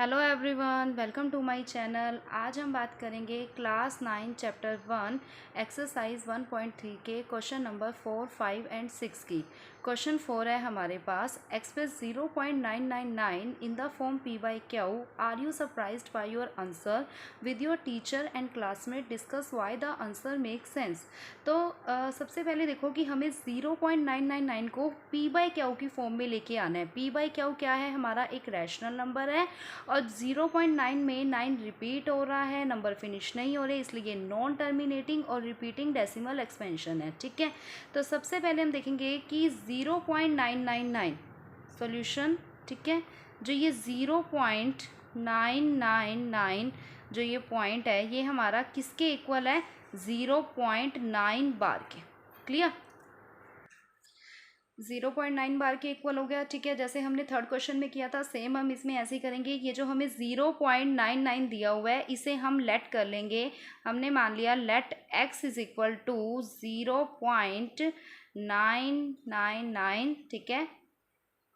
Hello everyone, welcome to my channel. आज हम बात करेंगे क्लास 9 चैप्टर 1 एक्सरसाइज 1.3 के क्वेश्चन नंबर 4, 5 एंड 6 की। क्वेश्चन 4 है हमारे पास, express 0.999 in the form p by q. Are you surprised by your answer with your teacher and classmate, discuss why the answer make sense. तो सबसे पहले देखो कि हमें 0.999 को पी बाई क्यू की फॉर्म में लेके आना है। पी बाई क्यू क्या है? हमारा एक रैशनल नंबर है और 0.9 में 9 रिपीट हो रहा है, नंबर फिनिश नहीं हो रहे, इसलिए नॉन टर्मिनेटिंग और रिपीटिंग डेसिमल एक्सपेंशन है। ठीक है, तो सबसे पहले हम देखेंगे कि 0.999 सॉल्यूशन। ठीक है, जो ये 0.999 जो ये पॉइंट है, ये हमारा किसके इक्वल है? 0.9 बार के। क्लियर? 0.9 बार के इक्वल हो गया। ठीक है, जैसे हमने थर्ड क्वेश्चन में किया था, सेम हम इसमें ऐसे ही करेंगे। ये जो हमें 0.99 दिया हुआ है, इसे हम लेट कर लेंगे। हमने मान लिया let x is equal to 0.999। ठीक है,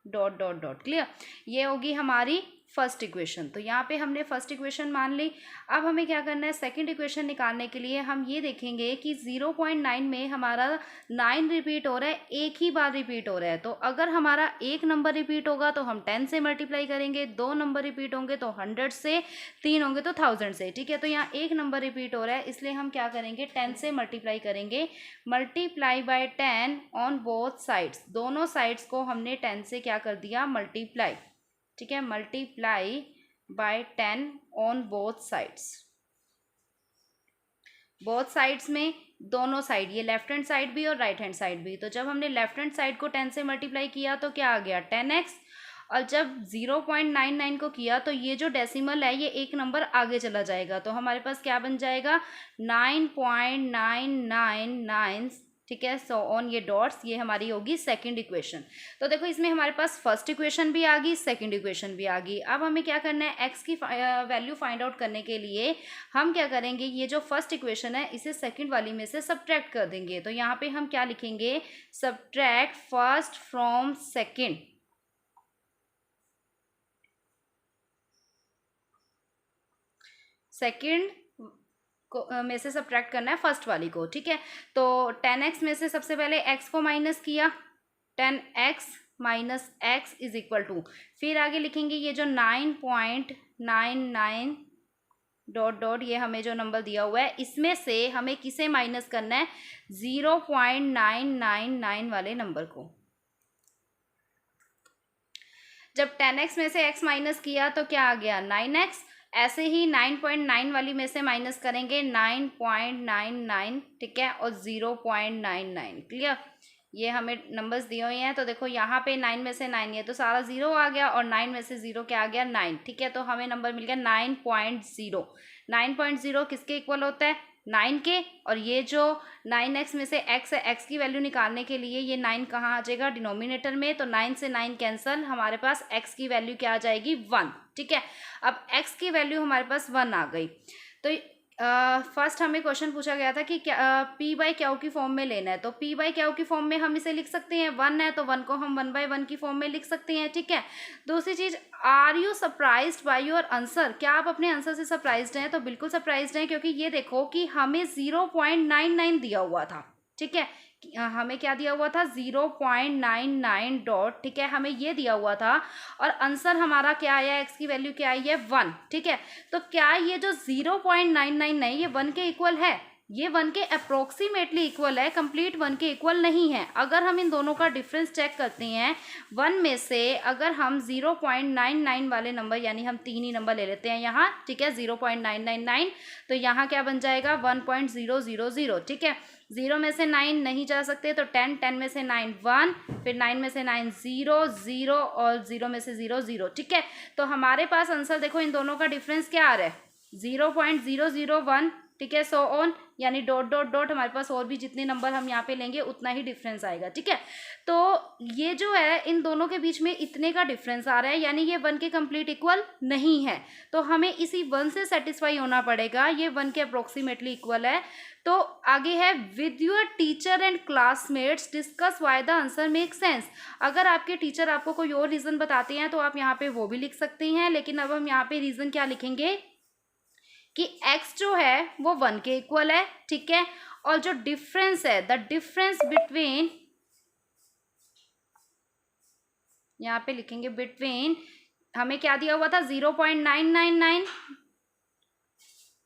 डॉट डॉट डॉट। क्लियर? ये होगी हमारी फर्स्ट इक्वेशन। तो यहाँ पे हमने फर्स्ट इक्वेशन मान ली। अब हमें क्या करना है? सेकंड इक्वेशन निकालने के लिए हम ये देखेंगे कि 0.9 में हमारा 9 रिपीट हो रहा है, एक ही बार रिपीट हो रहा है। तो अगर हमारा एक नंबर रिपीट होगा तो हम 10 से मल्टीप्लाई करेंगे, 2 नंबर रिपीट होंगे तो 100 से, 3 होंगे तो 1000 से। ठीक है, तो यहाँ एक नंबर रिपीट हो रहा है, इसलिए हम क्या करेंगे? 10 से मल्टीप्लाई करेंगे। Multiply by 10 on both sides, दोनों साइड्स को हमने 10 से क्या कर दिया? मल्टीप्लाई। ठीक है, multiply by 10 on both sides. Both sides में दोनों साइड, ये लेफ्ट हैंड साइड भी और राइट हैंड साइड भी। तो जब हमने लेफ्ट हैंड साइड को 10 से मल्टीप्लाई किया तो क्या आ गया? 10x। और जब 0.99 को किया तो ये जो डेसिमल है ये एक नंबर आगे चला जाएगा, तो हमारे पास क्या बन जाएगा? 9.999। ठीक है, सो ऑन ये डॉट्स, ये हमारी होगी सेकंड इक्वेशन। तो देखो, इसमें हमारे पास फर्स्ट इक्वेशन भी आ गई, सेकंड इक्वेशन भी आ गई। अब हमें क्या करना है? एक्स की वैल्यू फाइंड आउट करने के लिए हम क्या करेंगे? ये जो फर्स्ट इक्वेशन है इसे सेकंड वाली में से सब्ट्रैक्ट कर देंगे। तो यहाँ पे हम क्या लिखेंगे? Subtract first from second. Second में से सब्ट्रैक्ट करना है फर्स्ट वाली को। ठीक है, तो 10x में से सबसे पहले x को माइनस किया, 10x minus x is equal to, फिर आगे लिखेंगे ये जो 9.99 डॉट डॉट, ये हमें जो नंबर दिया हुआ है इसमें से हमें किसे माइनस करना है? 0.999 वाले नंबर को। जब 10x में से x माइनस किया तो क्या आ गया? 9x। ऐसे ही 9.9 वाली में से माइनस करेंगे 9.99। ठीक है, और 0.99। क्लियर? ये हमें नंबर्स दिए हुए हैं, तो देखो यहाँ पे 9 में से 9, ये तो सारा 0 आ गया, और 9 में से 0 क्या आ गया? 9। ठीक है, तो हमें नंबर मिल गया 9.0। 9.0 किसके इक्वल होता है? 9 के। और ये जो 9x में से x है, x की वैल्यू निकालने के लिए ये 9 कहाँ आ जाएगा? डिनोमिनेटर में। तो 9 से 9 कैंसल, हमारे पास x की वैल्यू क्या आ जाएगी? 1। ठीक है, अब x की वैल्यू हमारे पास 1 आ गई। तो फर्स्ट हमें क्वेश्चन पूछा गया था कि क्या p बाई क्यू की फॉर्म में लेना है। तो p बाई क्यू की फॉर्म में हम इसे लिख सकते हैं, 1 है तो 1 को हम 1/1 की फॉर्म में लिख सकते हैं। ठीक है, दूसरी चीज, are you surprised by your answer? क्या आप अपने आंसर से सरप्राइज्ड हैं? तो बिल्कुल सरप्राइज्ड हैं, क्योंकि ये देखो कि हमें 0.99 दिया हुआ था। ठीक है, हमें क्या दिया हुआ था? 0.99 डॉट। ठीक है, हमें ये दिया हुआ था, और आंसर हमारा क्या आया? एक्स की वैल्यू क्या आई है? 1। ठीक है, तो क्या ये जो 0.99 है ये 1 के इक्वल है? ये 1 के अप्रोक्सीमेटली इक्वल है, कंप्लीट 1 के इक्वल नहीं है। अगर हम इन दोनों का डिफरेंस चेक करते हैं, 1 में से अगर हम 0.99 वाले नंबर, यानी हम 3 ही नंबर ले लेते हैं यहाँ। ठीक है, 0.999, तो यहाँ क्या बन जाएगा? 1.000। ठीक है, 0 में से 9 नहीं जा सकते, तो 10, 10 में से 9 1, फिर 9 में से 9 0 0, और 0 में से 0 0। ठीक है, तो हमारे पास आंसर देखो, इन दोनों का डिफरेंस क्या आ रहा है? 0.001। ठीक है, सो ऑन, यानी डॉट डॉट डॉट हमारे पास और भी जितने नंबर हम यहाँ पे लेंगे उतना ही डिफरेंस आएगा। ठीक है, तो ये जो है इन दोनों के बीच में इतने का डिफरेंस आ रहा है, यानी ये 1 के कंप्लीट इक्वल नहीं है, तो हमें इसी 1 से सेटिस्फाई होना पड़ेगा, ये 1 के अप्रोक्सीमेटली इक्वल है। तो आगे है with your teacher and classmates discuss why the answer make sense. अगर आपके टीचर आपको कोई और रीजन बताते हैं तो आप यहाँ पे वो भी लिख सकते हैं, लेकिन अब हम यहाँ पे रीजन क्या लिखेंगे कि x जो है वो 1 के इक्वल है। ठीक है, और जो डिफरेंस है, द डिफरेंस बिटवीन, यहाँ पे लिखेंगे बिटवीन, हमें क्या दिया हुआ था 0.999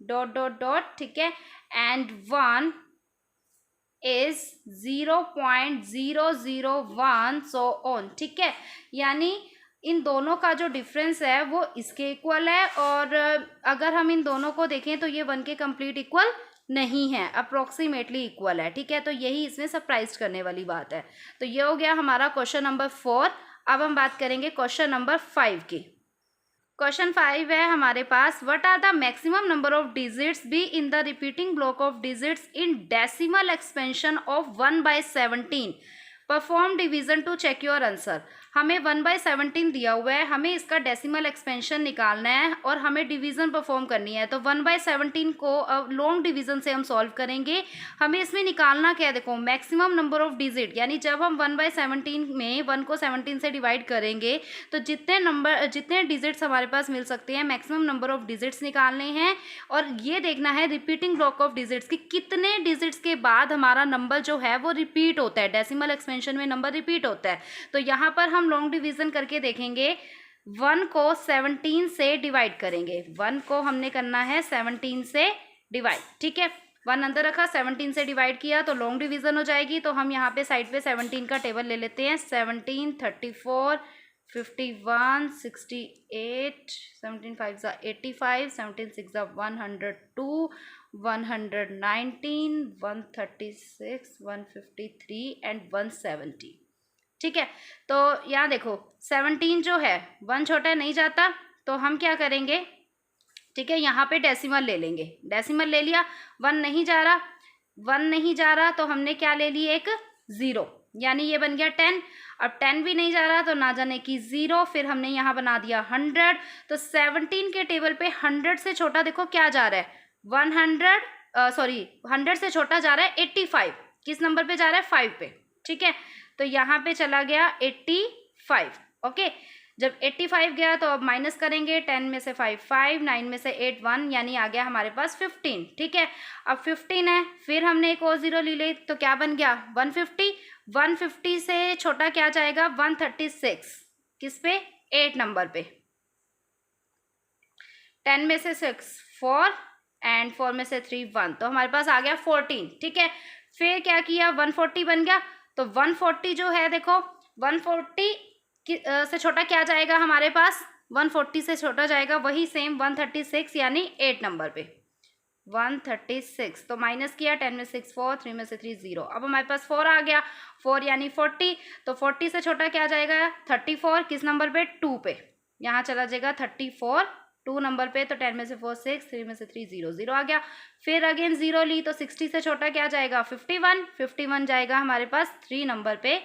डॉट डॉट डॉट, ठीक है, एंड 1 इज 0.001 सो ऑन। ठीक है, यानी इन दोनों का जो डिफरेंस है वो इसके इक्वल है, और अगर हम इन दोनों को देखें तो ये 1 के कंप्लीट इक्वल नहीं है, अप्रोक्सीमेटली इक्वल है। ठीक है, तो यही इसमें सरप्राइज करने वाली बात है। तो ये हो गया हमारा क्वेश्चन नंबर 4। अब हम बात करेंगे क्वेश्चन नंबर 5 की। क्वेश्चन 5 है हमारे पास, what are the maximum number of digits be in the repeating block of digits in decimal expansion of 1/17, perform division to check your answer. हमें 1/17 दिया हुआ है, हमें इसका डेसिमल एक्सपेंशन निकालना है और हमें डिवीजन परफॉर्म करनी है। तो 1/17 को लॉन्ग डिवीजन से हम सॉल्व करेंगे। हमें इसमें निकालना क्या है, देखो मैक्सिमम नंबर ऑफ डिजिट, यानी जब हम 1/17 में 1 को 17 से डिवाइड करेंगे तो जितने डिजिट्स हमारे पास मिल सकते हैं, मैक्सिमम नंबर ऑफ डिजिट्स निकालने हैं, और ये देखना है रिपीटिंग ब्लॉक ऑफ डिजिट्स कि कितने डिजिट्स के बाद हमारा नंबर जो है वो रिपीट होता है, डेसिमल एक्सपेंशन में नंबर रिपीट होता है। तो यहाँ पर हम लॉन्ग डिवीजन करके देखेंगे, 1 को 17 से डिवाइड करेंगे, 1 को हमने करना है 17 से डिवाइड। ठीक है, 1 अंदर रखा, 17 से डिवाइड किया तो लॉन्ग डिवीजन हो जाएगी। तो हम यहाँ पे साइड पे 17 का टेबल ले लेते हैं, 17, 34, 51, 68, 17 5 85, 17 6 102, 119, 136, 153 एंड 170। ठीक है, तो यहाँ देखो 17 जो है 1 छोटा नहीं जाता, तो हम क्या करेंगे, ठीक है, यहाँ पे डेसिमल ले लेंगे, डेसिमल ले लिया, 1 नहीं जा रहा, 1 नहीं जा रहा तो हमने क्या ले लिया, एक 0, यानी ये बन गया 10। अब 10 भी नहीं जा रहा तो ना जाने की 0, फिर हमने यहाँ बना दिया 100। तो 17 के टेबल पे 100 से छोटा देखो क्या जा रहा है, 100 से छोटा जा रहा है 85। किस नंबर पे जा रहा है, 5 पे। ठीक है, तो यहाँ पे चला गया 85। ओके, जब 85 गया तो अब माइनस करेंगे, 10 में से 5 5, 9 में से 8 1, यानी आ गया हमारे पास 15। ठीक है, अब 15 है, फिर हमने एक और 0 ले ली तो क्या बन गया 150। 150 से छोटा क्या जाएगा 136, किस पे, 8 नंबर पे। 10 में से 6 4 एंड 4 में से 3 1, तो हमारे पास आ गया 14। ठीक है, फिर क्या किया 140 बन गया, तो 140 जो है देखो 140 से छोटा क्या जाएगा हमारे पास, 140 से छोटा जाएगा वही सेम 136, यानी 8 नंबर पे 136। तो माइनस किया, 10 में 6 4, 3 में से 3 0, अब हमारे पास 4 आ गया, 4 यानी 40। तो 40 से छोटा क्या जाएगा 34, किस नंबर पे, 2 पे, यहाँ चला जाएगा 34 2 नंबर पे। तो 10 में से 4 6, 3 में से 3 0 0 आ गया, फिर अगेन 0 ली तो 60 से छोटा क्या जाएगा 51, 51 जाएगा हमारे पास 3 नंबर पे।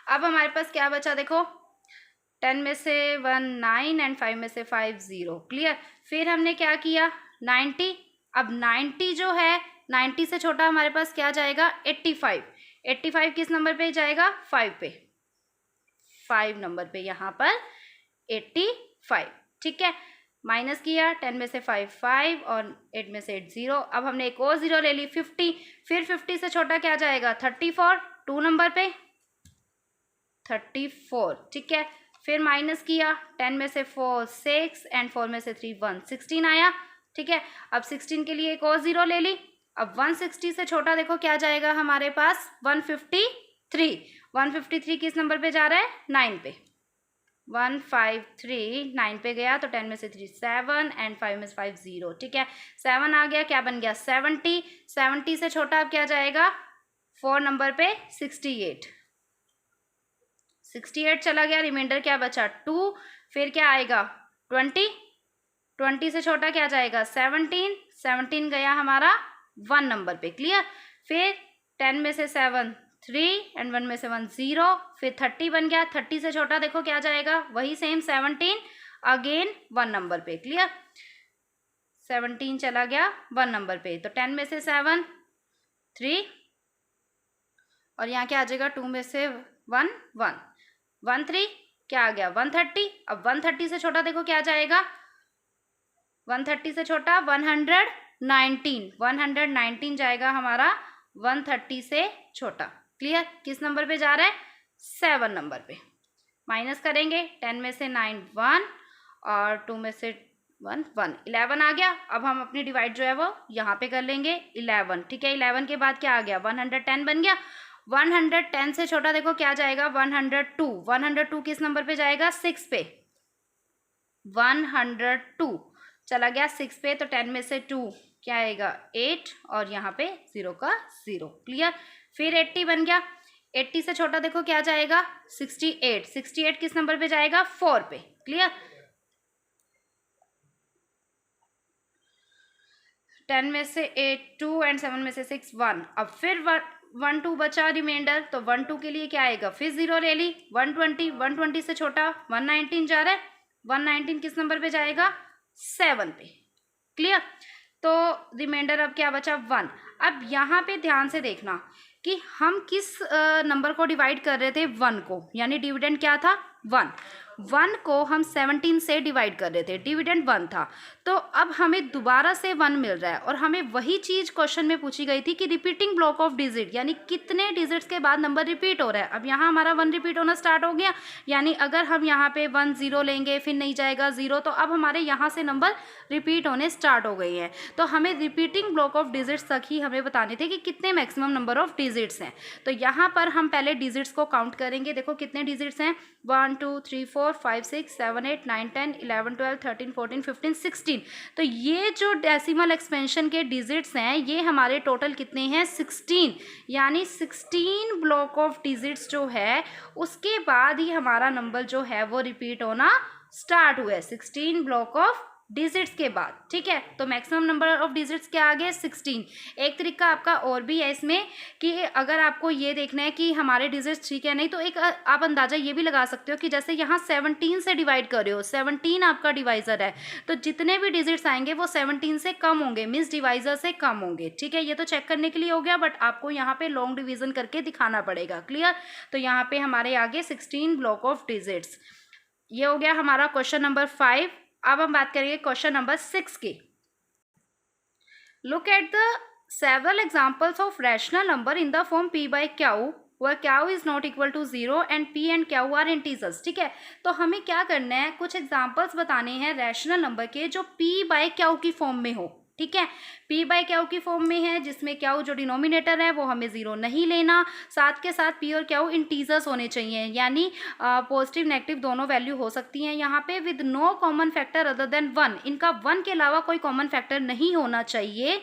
अब हमारे पास क्या बचा देखो, 10 में से 1 9 एंड 5 में से 5 0, क्लियर। फिर हमने क्या किया 90, अब 90 जो है 90 से छोटा हमारे पास क्या जाएगा 85, 85 किस नंबर पे जाएगा 5 पे, 5 नंबर पे यहाँ पर 85। ठीक है, माइनस किया, 10 में से 5 5 और 8 में से 8 0। अब हमने एक और 0 ले ली 50, फिर 50 से छोटा क्या जाएगा 34, 2 नंबर पे 34। ठीक है, फिर माइनस किया, 10 में से 4 6 एंड 4 में से 3 1, 16 आया। ठीक है, अब 16 के लिए एक और 0 ले ली। अब 160 से छोटा देखो क्या जाएगा हमारे पास 153, 153 किस नंबर पे जा रहा है 9 पे, 153 9 पे गया, तो 10 में से 3 7 एंड 5 में से 5 0। ठीक है, 7 आ गया, क्या बन गया 70, 70 से छोटा अब क्या जाएगा 4 नंबर पे 68, 68 चला गया, रिमाइंडर क्या बचा 2, फिर क्या आएगा 20, 20 से छोटा क्या जाएगा 17, 17 गया हमारा 1 नंबर पे, क्लियर। फिर 10 में से 7 3 एंड 1 में से 1 0, फिर 30 बन गया, 30 से छोटा देखो क्या जाएगा, वही सेम 17 अगेन 1 नंबर पे, क्लियर। 17 चला गया 1 नंबर पे, तो 10 में से 7 3 और यहाँ क्या आ जाएगा 2 में से 1 1 1 3 क्या आ गया 130। अब 130 से छोटा देखो क्या जाएगा, 130 से छोटा 119, 119 जाएगा हमारा 130 से छोटा, क्लियर। किस नंबर पे जा रहा है 7 नंबर पे। माइनस करेंगे 10 में से 9 1 और 2 में से 1 1, 11 आ गया। अब हम अपनी डिवाइड जो है वो यहाँ पे कर लेंगे 11, ठीक है। 11 के बाद क्या आ गया 110 बन गया। 110 से छोटा देखो क्या जाएगा 102, 102 किस नंबर पे जाएगा 6 पे, 102 चला गया 6 पे, तो 10 में से 2 क्या आएगा 8 और यहाँ पे 0 का 0, क्लियर। फिर 80 बन गया, 80 से छोटा देखो क्या जाएगा 68, 68 किस नंबर पे जाएगा 4 पे, क्लियर। 10 में से 8 2 एंड 7 में से 6 1। अब फिर 1 2 बचा रिमाइंडर, तो 1 2 के लिए क्या आएगा फिर 0 ले ली। 120, 120 से छोटा 119 जा रहा है, 119 किस नंबर पे जाएगा 7 पे, क्लियर। तो रिमाइंडर अब क्या बचा 1। अब यहाँ पे ध्यान से देखना कि हम किस नंबर को डिवाइड कर रहे थे 1 को, यानी डिविडेंड क्या था 1 को हम 17 से डिवाइड कर रहे थे, डिविडेंड 1 था। तो अब हमें दोबारा से 1 मिल रहा है और हमें वही चीज़ क्वेश्चन में पूछी गई थी कि रिपीटिंग ब्लॉक ऑफ डिजिट, यानी कितने डिजिट्स के बाद नंबर रिपीट हो रहा है। अब यहाँ हमारा 1 रिपीट होना स्टार्ट हो गया, यानी अगर हम यहाँ पे 1 0 लेंगे फिर नहीं जाएगा 0, तो अब हमारे यहाँ से नंबर रिपीट होने स्टार्ट हो गए हैं। तो हमें रिपीटिंग ब्लॉक ऑफ डिजिट्स तक ही हमें बताने थे कि कितने मैक्सिमम नंबर ऑफ डिजिट्स हैं। तो यहाँ पर हम पहले डिजिट्स को काउंट करेंगे। देखो कितने डिजिट्स हैं 1 2 3 4 5 6 7 8 9 10 11 12 13 14 15 16। तो ये जो डेसिमल एक्सपेंशन के डिजिट्स हैं ये हमारे टोटल कितने हैं 16, यानी 16 ब्लॉक ऑफ डिजिट्स जो है उसके बाद ही हमारा नंबर जो है वो रिपीट होना स्टार्ट हुआ है 16 ब्लॉक ऑफ डिजिट्स के बाद, ठीक है। तो मैक्सिमम नंबर ऑफ डिजिट्स क्या आ गए 16। एक तरीका आपका और भी है इसमें कि अगर आपको ये देखना है कि हमारे डिजिट्स ठीक है नहीं, तो एक आप अंदाज़ा ये भी लगा सकते हो कि जैसे यहाँ 17 से डिवाइड कर रहे हो, 17 आपका डिवाइज़र है, तो जितने भी डिजिट्स आएंगे वो 17 से कम होंगे, मीन्स डिवाइज़र से कम होंगे, ठीक है। ये तो चेक करने के लिए हो गया, बट आपको यहाँ पे लॉन्ग डिवीजन करके दिखाना पड़ेगा, क्लियर। तो यहाँ पे हमारे आगे 16 ब्लॉक ऑफ डिजिट्स। ये हो गया हमारा क्वेश्चन नंबर 5। अब हम बात करेंगे क्वेश्चन नंबर 6 की। Look at the several examples of rational number in the form p by q where q is not equal to 0 and p and q are integers, ठीक है। तो हमें क्या करना है, कुछ एग्जाम्पल्स बताने हैं रैशनल नंबर के जो p by q की फॉर्म में हो, ठीक है। p by q की फॉर्म में है जिसमें q जो डिनोमिनेटर है वो हमें 0 नहीं लेना, साथ के साथ p और q इंटीजर्स होने चाहिए, यानी पॉजिटिव नेगेटिव दोनों वैल्यू हो सकती हैं यहाँ पे, with no common factor other than 1। इनका 1 के अलावा कोई कॉमन फैक्टर नहीं होना चाहिए।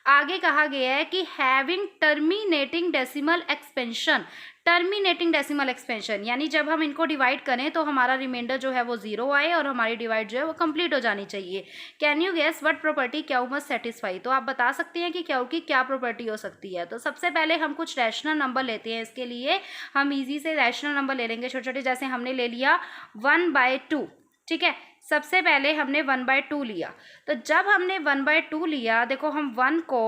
आगे कहा गया है कि having terminating decimal expansion, terminating decimal expansion यानी जब हम इनको डिवाइड करें तो हमारा रिमाइंडर जो है वो 0 आए और हमारी डिवाइड जो है वो कंप्लीट हो जानी चाहिए। Can you guess what property Q must satisfy, तो आप बता सकते हैं कि क्यू की क्या प्रॉपर्टी हो सकती है। तो सबसे पहले हम कुछ रैशनल नंबर लेते हैं, इसके लिए हम ईजी से रैशनल नंबर ले लेंगे छोटे छोटे, जैसे हमने ले लिया 1/2, ठीक है। सबसे पहले हमने 1/2 लिया, तो जब हमने 1/2 लिया देखो हम 1 को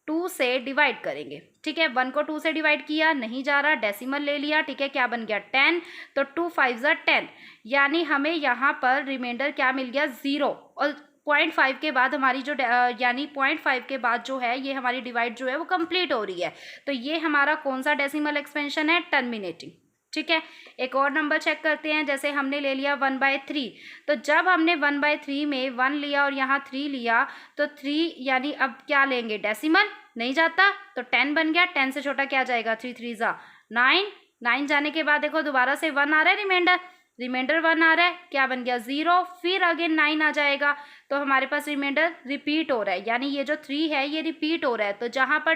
2 से डिवाइड करेंगे, ठीक है। 1 को 2 से डिवाइड किया नहीं जा रहा, डेसिमल ले लिया, ठीक है। क्या बन गया 10, तो 2 5 10, यानी हमें यहाँ पर रिमाइंडर क्या मिल गया 0। और 0.5 के बाद हमारी जो यानी 0.5 के बाद जो है ये हमारी डिवाइड जो है वो कंप्लीट हो रही है। तो ये हमारा कौन सा डेसिमल एक्सपेंशन है, टर्मिनेटिंग, ठीक है। एक और नंबर चेक करते हैं, जैसे हमने ले लिया 1/3, तो जब हमने 1/3 में 1 लिया और यहाँ 3 लिया तो 3 यानी अब क्या लेंगे डेसिमल, नहीं जाता तो 10 बन गया। 10 से छोटा क्या जाएगा 3 3 9, 9 जाने के बाद देखो दोबारा से 1 आ रहा है, रिमाइंडर 1 आ रहा है, क्या बन गया 0, फिर अगेन 9 आ जाएगा, तो हमारे पास रिमाइंडर रिपीट हो रहा है, यानी ये जो 3 है ये रिपीट हो रहा है। तो जहाँ पर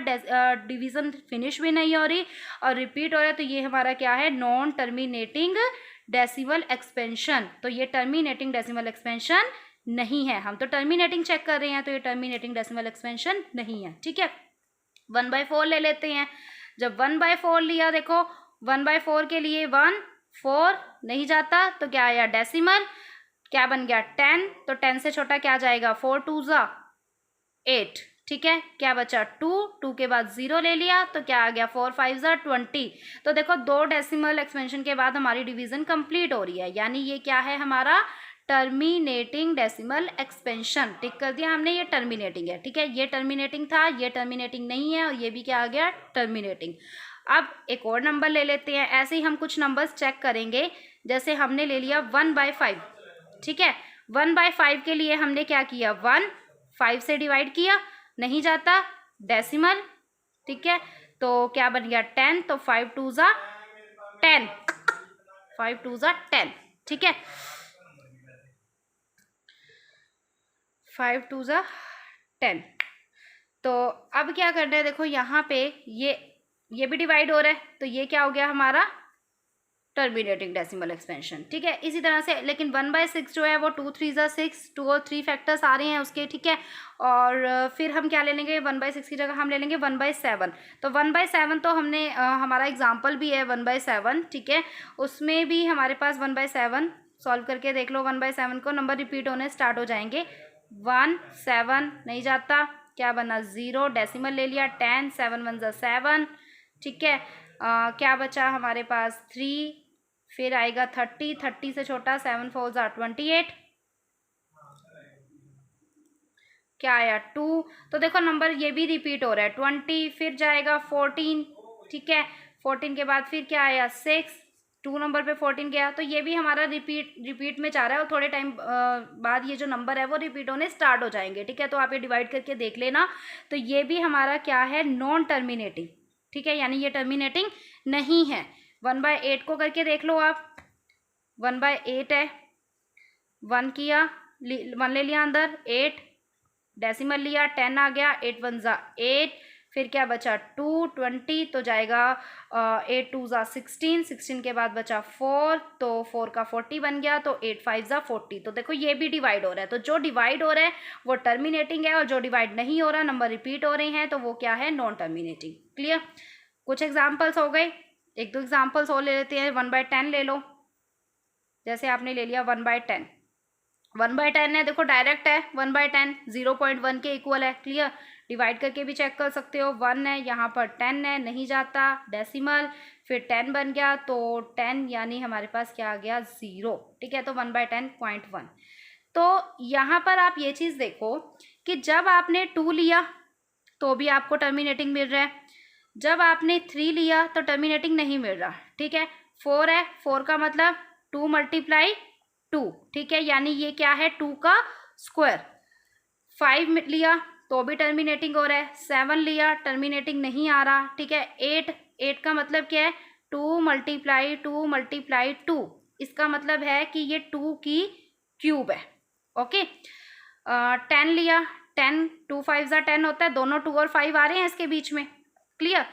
डिवीज़न फिनिश भी नहीं हो रही और रिपीट हो रहा है, तो ये हमारा क्या है नॉन टर्मिनेटिंग डेसिमल एक्सपेंशन। तो ये टर्मिनेटिंग डेसिमल एक्सपेंशन नहीं है, हम तो टर्मिनेटिंग चेक कर रहे हैं, तो ये टर्मिनेटिंग डेसिमल एक्सपेंशन नहीं है। ठीक है, 1/4 ले लेते हैं। जब 1/4 लिया, देखो 1/4 के लिए 1 4 नहीं जाता तो क्या आया डेसिमल, क्या बन गया 10, तो 10 से छोटा क्या जाएगा 4 2 ज़ा 8। ठीक है, क्या बचा 2, 2 के बाद 0 ले लिया तो क्या आ गया 4 5 ज़ा 20। तो देखो 2 डेसिमल एक्सपेंशन के बाद हमारी डिवीजन कंप्लीट हो रही है, यानी ये क्या है हमारा टर्मिनेटिंग डेसिमल एक्सपेंशन। टिक कर दिया हमने, ये टर्मिनेटिंग है। ठीक है, ये टर्मिनेटिंग था, ये टर्मिनेटिंग नहीं है, और ये भी क्या आ गया टर्मिनेटिंग। अब एक और नंबर ले लेते हैं, ऐसे ही हम कुछ नंबर्स चेक करेंगे। जैसे हमने ले लिया 1/5। ठीक है, 1/5 के लिए हमने क्या किया 1 5 से डिवाइड किया, नहीं जाता डेसिमल। ठीक है, तो क्या बन गया 10, तो 5 2 ज़ा 10, 5 2 ज़ा 10। ठीक है, 5 2 ज़ा 10। तो अब क्या करना है, देखो यहाँ पे ये भी डिवाइड हो रहा है, तो ये क्या हो गया हमारा टर्मिनेटिंग डेसिमल एक्सपेंशन। ठीक है, इसी तरह से लेकिन 1/6 जो है वो 2 3 ज़ा 6, 2 और 3 फैक्टर्स आ रहे हैं उसके। ठीक है, और फिर हम क्या ले लेंगे 1/6 की जगह हम ले लेंगे 1/7। तो 1/7 तो हमने हमारा एग्जाम्पल भी है 1/7। ठीक है, उसमें भी हमारे पास 1/7 सॉल्व करके देख लो, 1/7 को नंबर रिपीट होने स्टार्ट हो जाएंगे। 1 7 नहीं जाता, क्या बना 0, डेसिमल ले लिया 10, 7 1 ज़ा 7। ठीक है, क्या बचा हमारे पास 3, फिर आएगा 30, 30 से छोटा 7 4 ज़ा 28, क्या आया 2। तो देखो नंबर ये भी रिपीट हो रहा है 20, फिर जाएगा 14। ठीक है, 14 के बाद फिर क्या आया 6, 2 नंबर पे 14 गया, तो ये भी हमारा रिपीट में जा रहा है, और थोड़े टाइम बाद ये जो नंबर है वो रिपीट होने स्टार्ट हो जाएंगे। ठीक है, तो आप ये डिवाइड करके देख लेना, तो ये भी हमारा क्या है नॉन टर्मिनेटिंग। ठीक है, यानी ये टर्मिनेटिंग नहीं है। 1/8 को करके देख लो आप, 1/8 है, 1 किया 1 ले लिया अंदर, 8 डेसिमल लिया 10 आ गया, 8 1 ज़ा 8, फिर क्या बचा 2 20, तो जाएगा 8 2 ज़ा 16, 16 के बाद बचा 4, तो 4 का 40 बन गया, तो 8 5 ज़ा 40। तो देखो ये भी डिवाइड हो रहा है, तो जो डिवाइड हो रहा है वो टर्मिनेटिंग है, और जो डिवाइड नहीं हो रहा नंबर रिपीट हो रहे हैं तो वो क्या है नॉन टर्मिनेटिंग। क्लियर, कुछ एग्जाम्पल्स हो गए, एक दो एग्जाम्पल्स और ले लेते हैं। 1/10 ले लो, जैसे आपने ले लिया 1/10, 1/10 है, देखो डायरेक्ट है 1/10, 0.1 के इक्वल है। क्लियर, डिवाइड करके भी चेक कर सकते हो, 1 है यहाँ पर 10 है, नहीं जाता डेसिमल, फिर 10 बन गया, तो 10 यानी हमारे पास क्या आ गया 0। ठीक है, तो 1/10.1। तो यहाँ पर आप ये चीज़ देखो कि जब आपने 2 लिया तो भी आपको टर्मिनेटिंग मिल रहा है, जब आपने 3 लिया तो टर्मिनेटिंग नहीं मिल रहा। ठीक है, 4 है, 4 का मतलब 2 × 2। ठीक है, यानी ये क्या है 2 का स्क्वायर। 5 लिया तो भी टर्मिनेटिंग हो रहा है, 7 लिया टर्मिनेटिंग नहीं आ रहा। ठीक है, 8 का मतलब क्या है 2 × 2 × 2, इसका मतलब है कि ये 2 की क्यूब है। ओके, 10 लिया, 10 2 5 ज़ा 10 होता है, दोनों 2 और 5 आ रहे हैं इसके बीच में। क्लियर,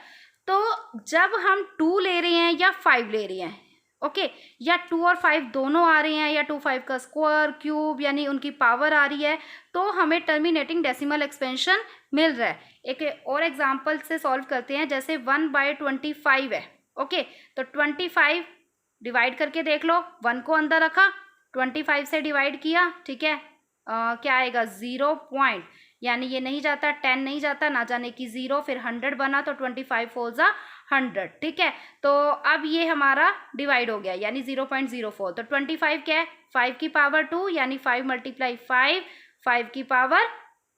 तो जब हम 2 ले रहे हैं या 5 ले रहे हैं, ओके, या 2 और 5 दोनों आ रहे हैं, या 2 5 का स्क्वायर क्यूब यानी उनकी पावर आ रही है, तो हमें टर्मिनेटिंग डेसिमल एक्सपेंशन मिल रहा है। एक और एग्जांपल से सॉल्व करते हैं, जैसे 1/25 है। ओके, तो 25 डिवाइड करके देख लो, 1 को अंदर रखा, 25 से डिवाइड किया। ठीक है, क्या आएगा 0 पॉइंट, यानी ये नहीं जाता, 10 नहीं जाता, ना जाने की 0, फिर 100 बना, तो 25 4 ज़ा 100। ठीक है, तो अब ये हमारा डिवाइड हो गया, यानी 0.04। तो 25 क्या है 5 की पावर 2, यानी 5 × 5 5 की पावर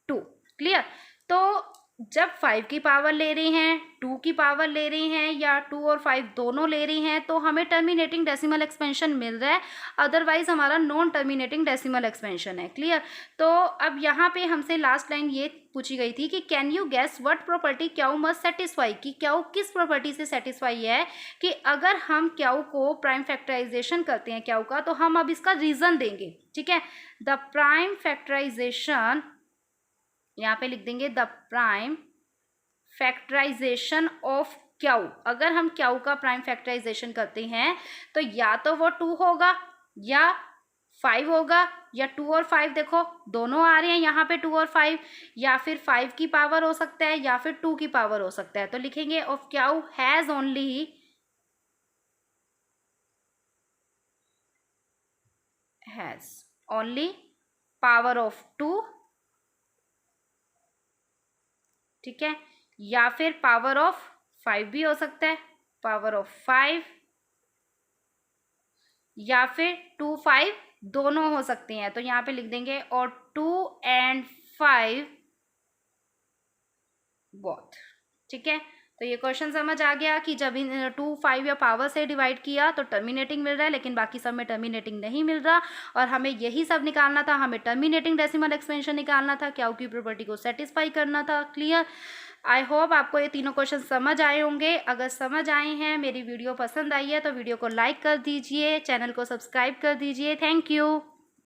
2। क्लियर, तो जब 5 की पावर ले रहे हैं, 2 की पावर ले रहे हैं, या 2 और 5 दोनों ले रहे हैं, तो हमें टर्मिनेटिंग डेसिमल एक्सपेंशन मिल रहा है, अदरवाइज हमारा नॉन टर्मिनेटिंग डेसिमल एक्सपेंशन है। क्लियर, तो अब यहाँ पे हमसे लास्ट लाइन ये पूछी गई थी कि can you guess what property q must satisfy, कि क्याउ किस प्रॉपर्टी से सेटिस्फाई है कि अगर हम क्याउ को प्राइम फैक्टराइजेशन करते हैं क्याउ का, तो हम अब इसका रीजन देंगे। ठीक है, द प्राइम फैक्टराइजेशन, यहाँ पे लिख देंगे द प्राइम फैक्टराइजेशन ऑफ क्याउ। अगर हम क्याउ का प्राइम फैक्टराइजेशन करते हैं तो या तो वो 2 होगा या 5 होगा या 2 और 5, देखो दोनों आ रहे हैं यहाँ पे 2 और 5, या फिर 5 की पावर हो सकता है या फिर 2 की पावर हो सकता है। तो लिखेंगे of q has only power of 2, ठीक है, या फिर पावर ऑफ 5 भी हो सकता है, पावर ऑफ 5, या फिर 2 5 दोनों हो सकती हैं। तो यहाँ पे लिख देंगे और 2 and 5 बोथ, ठीक है। तो ये क्वेश्चन समझ आ गया कि जब 2 5 या पावर से डिवाइड किया तो टर्मिनेटिंग मिल रहा है, लेकिन बाकी सब में टर्मिनेटिंग नहीं मिल रहा, और हमें यही सब निकालना था, हमें टर्मिनेटिंग डेसिमल एक्सपेंशन निकालना था, क्याउ की प्रॉपर्टी को सेटिस्फाई करना था। क्लियर? आई होप आपको ये तीनों क्वेश्चन समझ आए होंगे। अगर समझ आए हैं, मेरी वीडियो पसंद आई है तो वीडियो को लाइक कर दीजिए, चैनल को सब्सक्राइब कर दीजिए। Thank you.